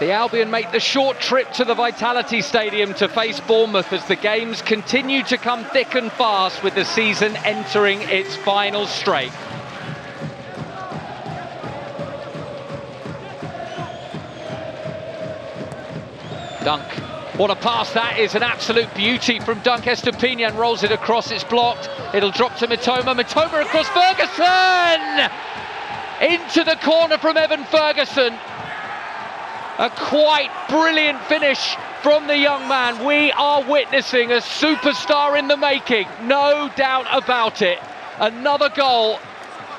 The Albion make the short trip to the Vitality Stadium to face Bournemouth as the games continue to come thick and fast, with the season entering its final straight. Dunk. What a pass that is, an absolute beauty from Dunk. Estepinian rolls it across, it's blocked. It'll drop to Mitoma. Mitoma across Ferguson! Into the corner from Evan Ferguson. A quite brilliant finish from the young man. We are witnessing a superstar in the making, no doubt about it. Another goal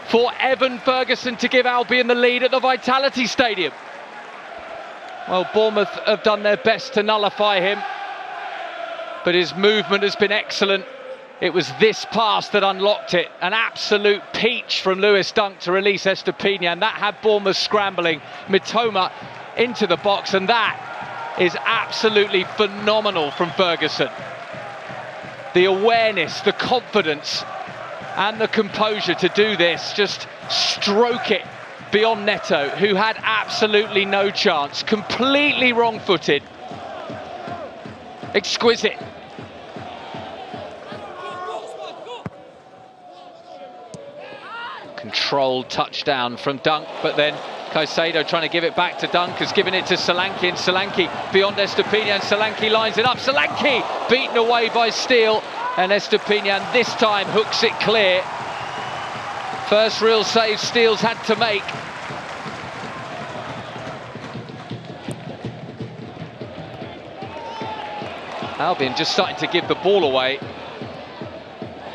for Evan Ferguson to give Albion the lead at the Vitality Stadium. Well, Bournemouth have done their best to nullify him, but his movement has been excellent. It was this pass that unlocked it. An absolute peach from Lewis Dunk to release Estepinian. That had Bournemouth scrambling. Mitoma into the box, and that is absolutely phenomenal from Ferguson. The awareness, the confidence, and the composure to do this, just stroke it beyond Neto, who had absolutely no chance. Completely wrong-footed. Exquisite. Controlled touchdown from Dunk, but then Caicedo trying to give it back to Dunk, has given it to Solanke, and Solanke beyond Estepinian. Solanke lines it up. Solanke beaten away by Steele, and Estepinian this time hooks it clear. First real save Steele's had to make. Albion just starting to give the ball away.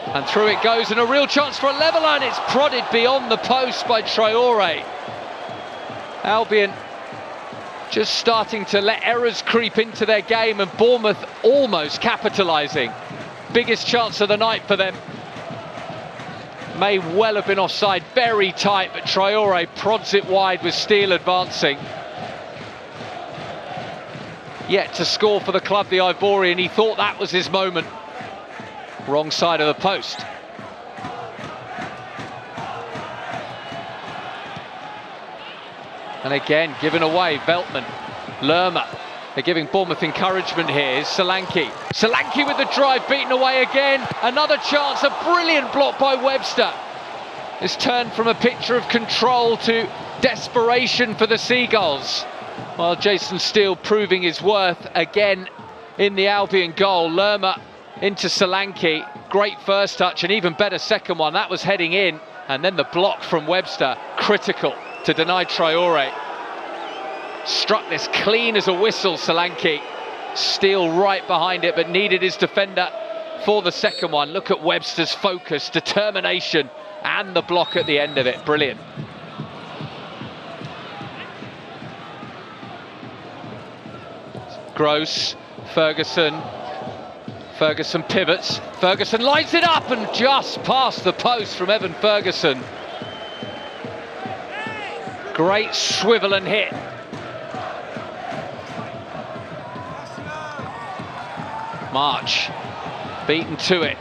And through it goes, and a real chance for a leveller, and it's prodded beyond the post by Traore. Albion just starting to let errors creep into their game, and Bournemouth almost capitalising. Biggest chance of the night for them. May well have been offside, very tight, but Traore prods it wide with Steele advancing. Yet to score for the club, the Ivorian. He thought that was his moment. Wrong side of the post. And again, given away, Veltman, Lerma. They're giving Bournemouth encouragement here. Is Solanke. Solanke with the drive, beaten away again. Another chance, a brilliant block by Webster. It's turned from a picture of control to desperation for the Seagulls. While Jason Steele proving his worth again in the Albion goal. Lerma into Solanke. Great first touch, and even better second one. That was heading in. And then the block from Webster, critical to deny Traore. Struck this clean as a whistle, Solanke. Steele right behind it, but needed his defender for the second one. Look at Webster's focus, determination, and the block at the end of it. Brilliant. Gross, Ferguson. Ferguson pivots. Ferguson lights it up and just past the post from Evan Ferguson. Great swivel and hit. March, beaten to it.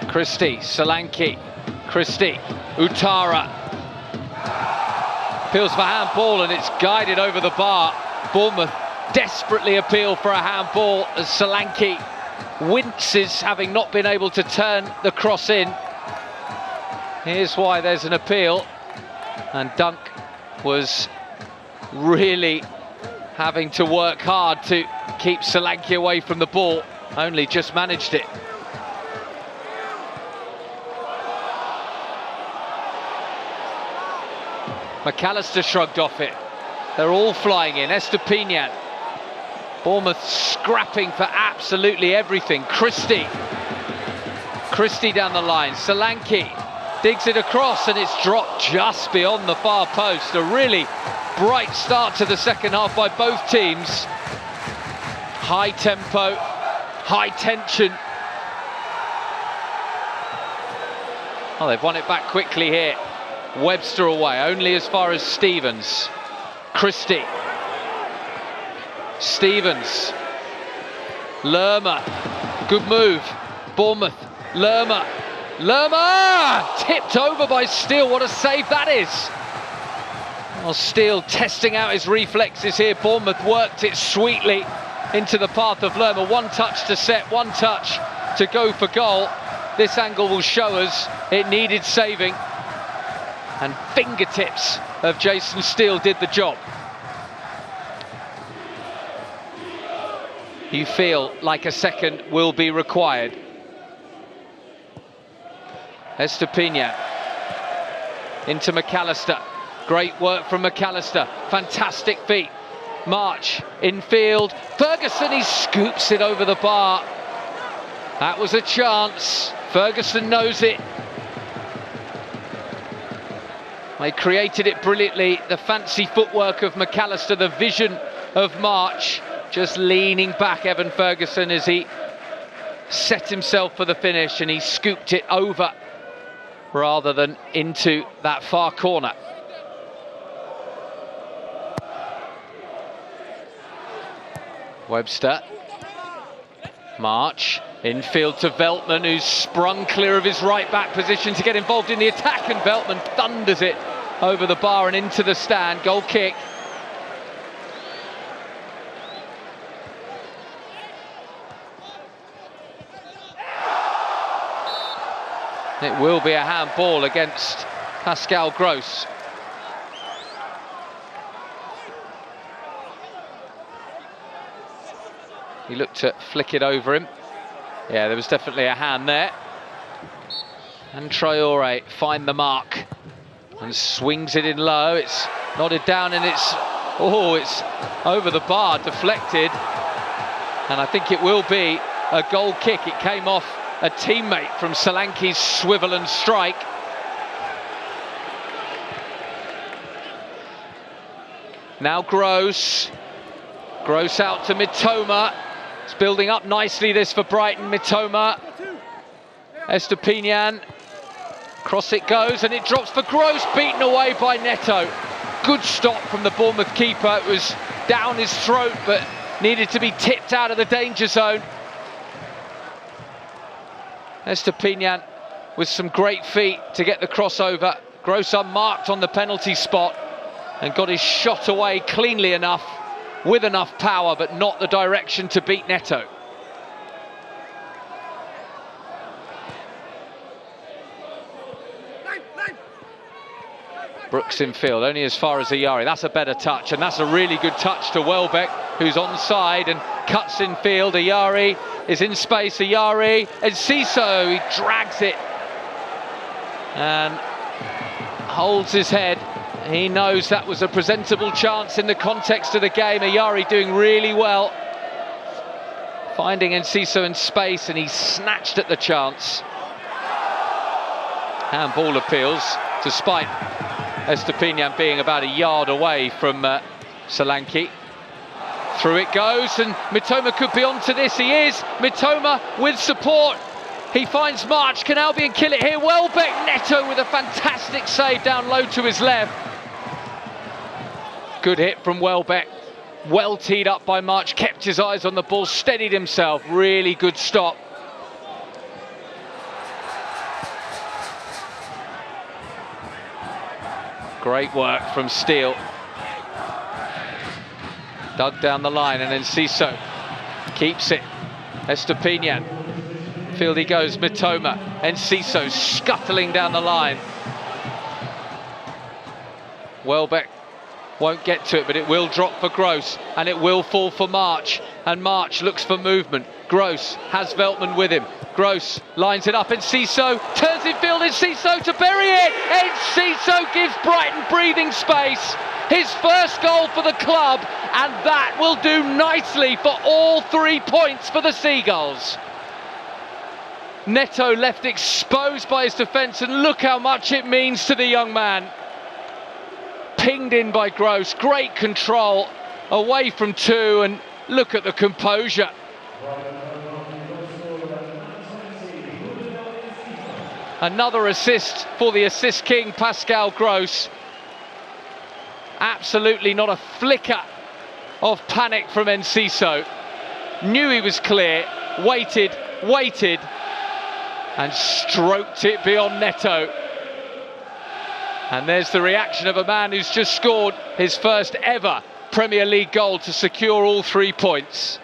Christie, Solanke, Christie, Utara. Appeals for handball, and it's guided over the bar. Bournemouth desperately appeal for a handball as Solanke winces, having not been able to turn the cross in. Here's why there's an appeal. And Dunk was really having to work hard to keep Solanke away from the ball. Only just managed it. McAllister shrugged off it. They're all flying in. Estepinian. Bournemouth scrapping for absolutely everything. Christie down the line. Solanke digs it across, and it's dropped just beyond the far post. A really bright start to the second half by both teams. High tempo, high tension. Oh, they've won it back quickly here. Webster away, only as far as Stevens. Christie. Stevens. Lerma. Good move. Bournemouth. Lerma. Lerma! Tipped over by Steele. What a save that is. Well, Steele testing out his reflexes here. Bournemouth worked it sweetly into the path of Lerma. One touch to set, one touch to go for goal. This angle will show us it needed saving. And fingertips of Jason Steele did the job. You feel like a second will be required. Estupiñán into McAllister. Great work from McAllister. Fantastic feet. March infield. Ferguson, he scoops it over the bar. That was a chance. Ferguson knows it. They created it brilliantly. The fancy footwork of McAllister, the vision of March. Just leaning back, Evan Ferguson, as he set himself for the finish, and he scooped it over rather than into that far corner. Webster. March. Infield to Veltman, who's sprung clear of his right back position to get involved in the attack, and Veltman thunders it over the bar and into the stand. Goal kick. It will be a handball against Pascal Gross. He looked to flick it over him. Yeah, there was definitely a hand there. And Traore find the mark and swings it in low. It's nodded down and it's over the bar, deflected. And I think it will be a goal kick. It came off a teammate from Solanke's swivel and strike. Now Gross. Gross out to Mitoma. It's building up nicely, this for Brighton. Mitoma. Estupiñán. Cross it goes and it drops for Gross, beaten away by Neto. Good stop from the Bournemouth keeper. It was down his throat, but needed to be tipped out of the danger zone. Estupiñán with some great feet to get the crossover. Gross unmarked on the penalty spot and got his shot away cleanly enough, with enough power, but not the direction to beat Neto. Brooks in field, only as far as Ayari. That's a better touch, and that's a really good touch to Welbeck, who's onside and cuts in field. Ayari is in space. Ayari, Enciso, he drags it and holds his head. He knows that was a presentable chance in the context of the game. Ayari doing really well, finding Enciso in space, and he snatched at the chance. Handball appeals, despite Estupiñán being about a yard away from Solanke. Through it goes, and Mitoma could be onto this. He is. Mitoma with support. He finds March. Can Albion kill it here? Welbeck. Neto with a fantastic save down low to his left. Good hit from Welbeck. Well teed up by March. Kept his eyes on the ball. Steadied himself. Really good stop. Great work from Steele. Dug down the line, and then Enciso keeps it. Estupiñán. Field he goes, Mitoma. Enciso scuttling down the line. Welbeck won't get to it, but it will drop for Gross, and it will fall for March. And March looks for movement. Gross has Veltman with him. Gross lines it up. Enciso turns in field. Enciso to bury it. Enciso gives Brighton breathing space. His first goal for the club, and that will do nicely for all 3 points for the Seagulls. Neto left exposed by his defence, and look how much it means to the young man. Pinged in by Gross, great control, away from two, and look at the composure. Another assist for the assist king, Pascal Gross. Absolutely not a flicker of panic from Enciso. Knew he was clear, waited, and stroked it beyond Neto. And there's the reaction of a man who's just scored his first ever Premier League goal to secure all 3 points.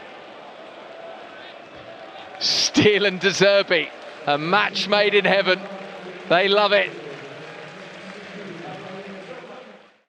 Steele and De Zerbi, a match made in heaven. They love it.